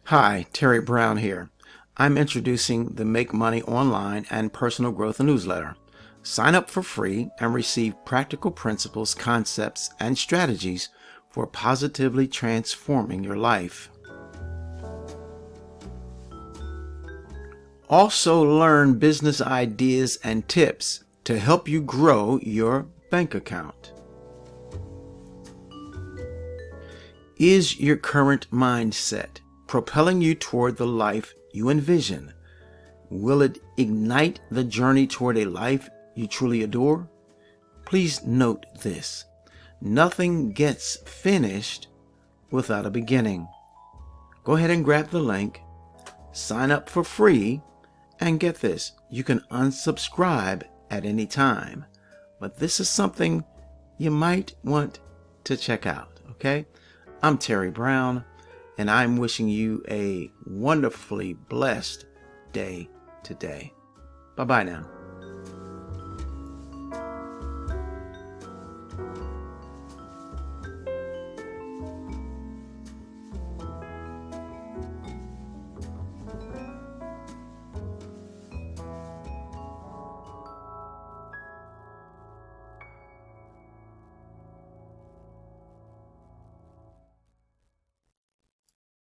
Hi, Terry Brown here. I'm introducing the Make Money Online and Personal Growth newsletter. Sign up for free and receive practical principles, concepts, and strategies for positively transforming your life. Also learn business ideas and tips to help you grow your bank account. Is your current mindset propelling you toward the life you envision? Will it ignite the journey toward a life you truly adore? Please note this: nothing gets finished without a beginning. Go ahead and grab the link, sign up for free, and get this, you can unsubscribe at any time. But this is something you might want to check out, okay? I'm Terry Brown, and I'm wishing you a wonderfully blessed day today. Bye-bye now.